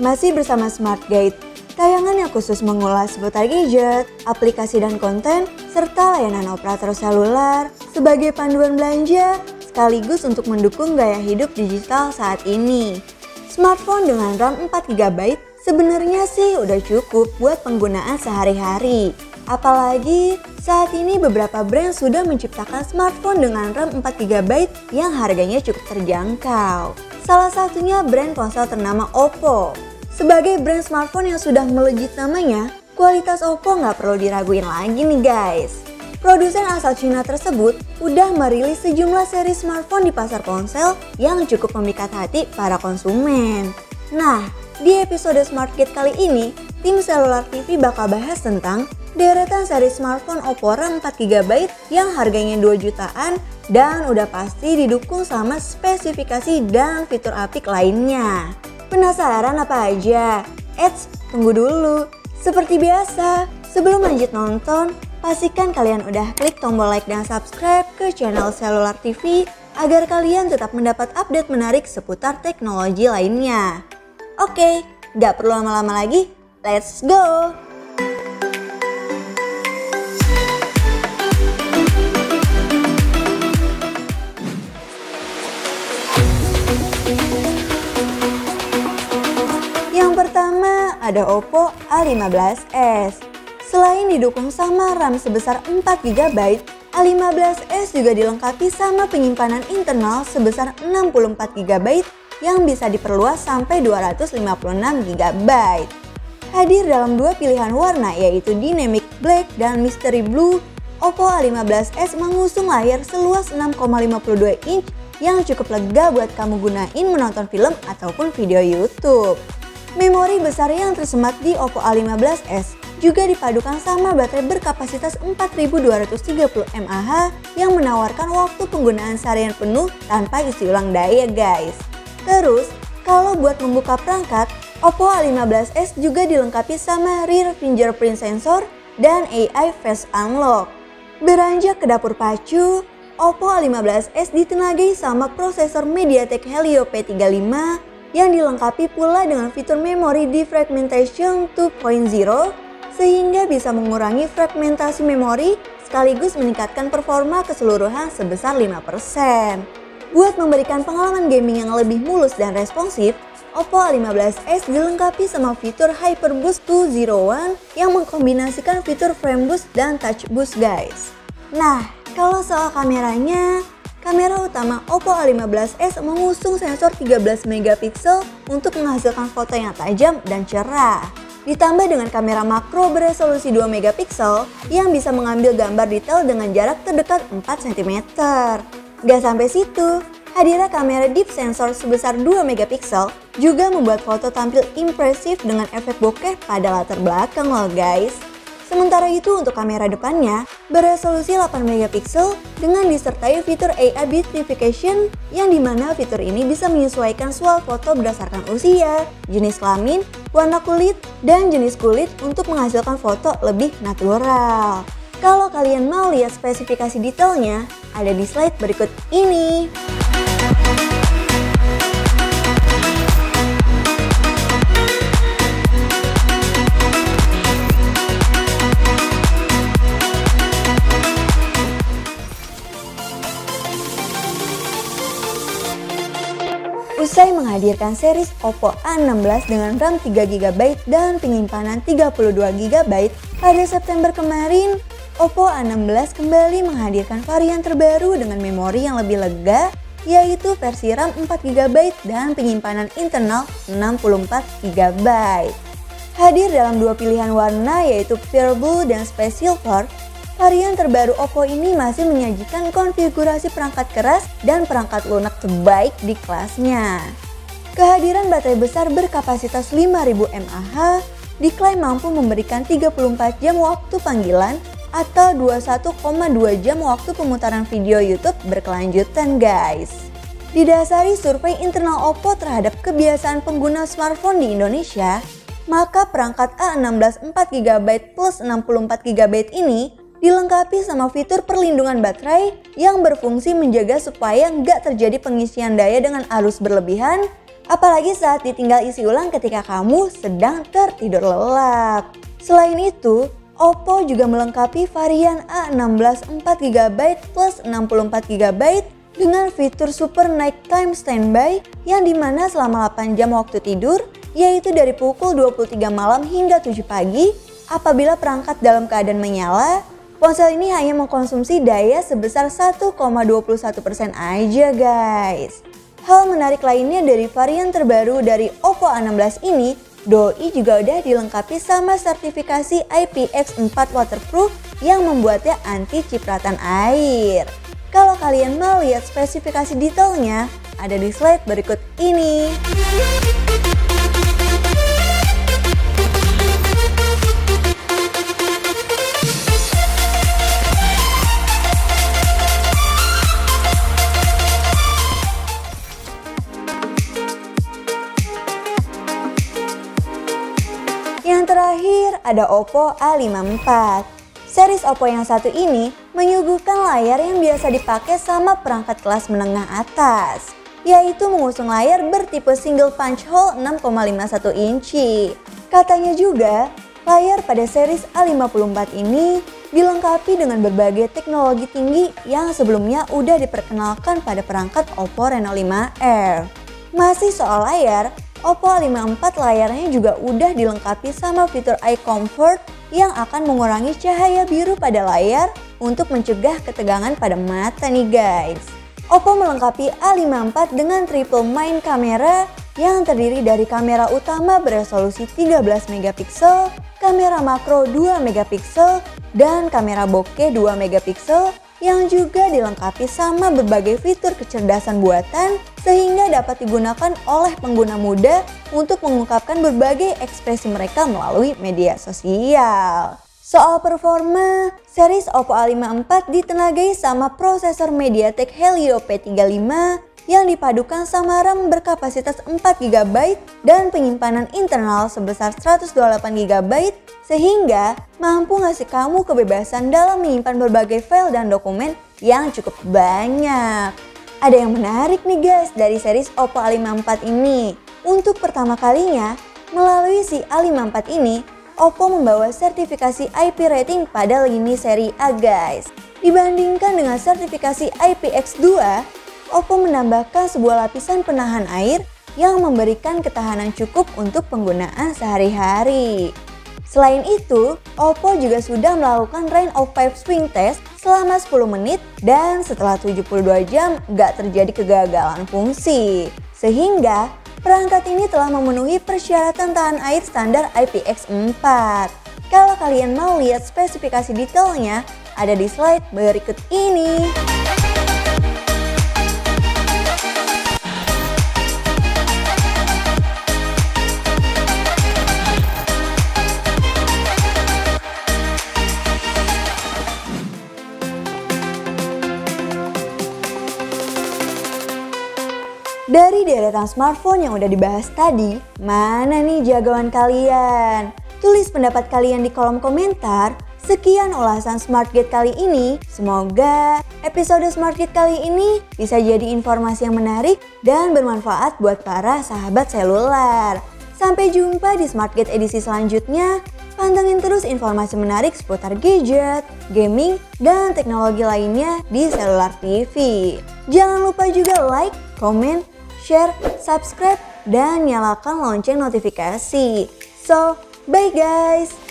masih bersama Smart Guide, tayangan yang khusus mengulas seputar gadget, aplikasi dan konten, serta layanan operator seluler sebagai panduan belanja sekaligus untuk mendukung gaya hidup digital saat ini. Smartphone dengan RAM 4GB sebenarnya sih udah cukup buat penggunaan sehari-hari. Apalagi saat ini beberapa brand sudah menciptakan smartphone dengan RAM 4GB yang harganya cukup terjangkau. Salah satunya brand ponsel ternama Oppo. Sebagai brand smartphone yang sudah melejit namanya, kualitas Oppo nggak perlu diraguin lagi nih guys. Produsen asal Cina tersebut udah merilis sejumlah seri smartphone di pasar ponsel yang cukup memikat hati para konsumen. Nah, di episode Smart Guide kali ini, tim Selular TV bakal bahas tentang deretan seri smartphone Oppo RAM 4GB yang harganya 2 jutaan dan udah pasti didukung sama spesifikasi dan fitur apik lainnya. Penasaran apa aja? Eits, tunggu dulu. Seperti biasa, sebelum lanjut nonton, pastikan kalian udah klik tombol like dan subscribe ke channel Selular TV agar kalian tetap mendapat update menarik seputar teknologi lainnya. Oke, gak perlu lama-lama lagi, let's go! Yang pertama ada Oppo A15s. Selain didukung sama RAM sebesar 4GB, A15s juga dilengkapi sama penyimpanan internal sebesar 64GB yang bisa diperluas sampai 256GB. Hadir dalam dua pilihan warna yaitu Dynamic Black dan Mystery Blue, Oppo A15s mengusung layar seluas 6,52 inch yang cukup lega buat kamu gunain menonton film ataupun video YouTube. Memori besar yang tersemat di Oppo A15s juga dipadukan sama baterai berkapasitas 4230 mAh yang menawarkan waktu penggunaan seharian penuh tanpa isi ulang daya guys. Terus, kalau buat membuka perangkat, Oppo A15s juga dilengkapi sama rear fingerprint sensor dan AI Face Unlock. Beranjak ke dapur pacu, Oppo A15s ditenagai sama prosesor MediaTek Helio P35 yang dilengkapi pula dengan fitur memori defragmentation 2.0 sehingga bisa mengurangi fragmentasi memori sekaligus meningkatkan performa keseluruhan sebesar 5%. Buat memberikan pengalaman gaming yang lebih mulus dan responsif, Oppo A15s dilengkapi sama fitur HyperBoost 201 yang mengkombinasikan fitur frame boost dan touch boost guys. Nah, kalau soal kameranya, kamera utama Oppo A15s mengusung sensor 13MP untuk menghasilkan foto yang tajam dan cerah. Ditambah dengan kamera makro beresolusi 2MP yang bisa mengambil gambar detail dengan jarak terdekat 4 cm. Gak sampai situ, hadirnya kamera deep sensor sebesar 2MP juga membuat foto tampil impresif dengan efek bokeh pada latar belakang loh guys. Sementara itu untuk kamera depannya beresolusi 8MP dengan disertai fitur AI Beautification yang dimana fitur ini bisa menyesuaikan swell foto berdasarkan usia, jenis kelamin, warna kulit, dan jenis kulit untuk menghasilkan foto lebih natural. Kalau kalian mau lihat spesifikasi detailnya, ada di slide berikut ini. Usai menghadirkan series Oppo A16 dengan RAM 3GB dan penyimpanan 32GB, pada September kemarin, Oppo A16 kembali menghadirkan varian terbaru dengan memori yang lebih lega, yaitu versi RAM 4GB dan penyimpanan internal 64GB. Hadir dalam dua pilihan warna yaitu Pure Blue dan Space Silver, varian terbaru Oppo ini masih menyajikan konfigurasi perangkat keras dan perangkat lunak terbaik di kelasnya. Kehadiran baterai besar berkapasitas 5000 mAh diklaim mampu memberikan 34 jam waktu panggilan atau 21,2 jam waktu pemutaran video YouTube berkelanjutan guys. Didasari survei internal Oppo terhadap kebiasaan pengguna smartphone di Indonesia, maka perangkat A16 4GB plus 64GB ini dilengkapi sama fitur perlindungan baterai yang berfungsi menjaga supaya nggak terjadi pengisian daya dengan arus berlebihan Apalagi saat ditinggal isi ulang ketika kamu sedang tertidur lelap. Selain itu, Oppo juga melengkapi varian A16 4GB plus 64GB dengan fitur Super Nighttime Standby yang dimana selama 8 jam waktu tidur, yaitu dari pukul 23 malam hingga 7 pagi, apabila perangkat dalam keadaan menyala, ponsel ini hanya mengkonsumsi daya sebesar 1,21% aja guys. Hal menarik lainnya dari varian terbaru dari Oppo A16 ini, doi juga udah dilengkapi sama sertifikasi IPX4 waterproof yang membuatnya anti cipratan air. Kalau kalian mau lihat spesifikasi detailnya, ada di slide berikut ini. Yang terakhir ada Oppo A54. Series Oppo yang satu ini menyuguhkan layar yang biasa dipakai sama perangkat kelas menengah atas, yaitu mengusung layar bertipe single punch hole 6,51 inci. Katanya juga, layar pada series A54 ini dilengkapi dengan berbagai teknologi tinggi yang sebelumnya udah diperkenalkan pada perangkat Oppo Reno 5R. Masih soal layar, Oppo A54 layarnya juga udah dilengkapi sama fitur Eye Comfort yang akan mengurangi cahaya biru pada layar untuk mencegah ketegangan pada mata nih guys. Oppo melengkapi A54 dengan triple main kamera yang terdiri dari kamera utama beresolusi 13MP, kamera makro 2MP, dan kamera bokeh 2MP yang juga dilengkapi sama berbagai fitur kecerdasan buatan sehingga dapat digunakan oleh pengguna muda untuk mengungkapkan berbagai ekspresi mereka melalui media sosial. Soal performa, series Oppo A54 ditenagai sama prosesor MediaTek Helio P35 yang dipadukan sama RAM berkapasitas 4GB dan penyimpanan internal sebesar 128GB sehingga mampu ngasih kamu kebebasan dalam menyimpan berbagai file dan dokumen yang cukup banyak. Ada yang menarik nih guys dari series Oppo A54 ini. Untuk pertama kalinya, melalui si A54 ini, Oppo membawa sertifikasi IP rating pada lini seri A guys. Dibandingkan dengan sertifikasi IPX2, Oppo menambahkan sebuah lapisan penahan air yang memberikan ketahanan cukup untuk penggunaan sehari-hari. Selain itu, Oppo juga sudah melakukan Rain of 5 swing test selama 10 menit dan setelah 72 jam gak terjadi kegagalan fungsi. Sehingga perangkat ini telah memenuhi persyaratan tahan air standar IPX4. Kalau kalian mau lihat spesifikasi detailnya, ada di slide berikut ini. Dari deretan smartphone yang udah dibahas tadi, mana nih jagoan kalian? Tulis pendapat kalian di kolom komentar. Sekian ulasan SmartGate kali ini. Semoga episode SmartGate kali ini bisa jadi informasi yang menarik dan bermanfaat buat para sahabat seluler. Sampai jumpa di SmartGate edisi selanjutnya. Pantengin terus informasi menarik seputar gadget, gaming, dan teknologi lainnya di Seluler TV. Jangan lupa juga like, komen, share, subscribe, dan nyalakan lonceng notifikasi. So, bye guys!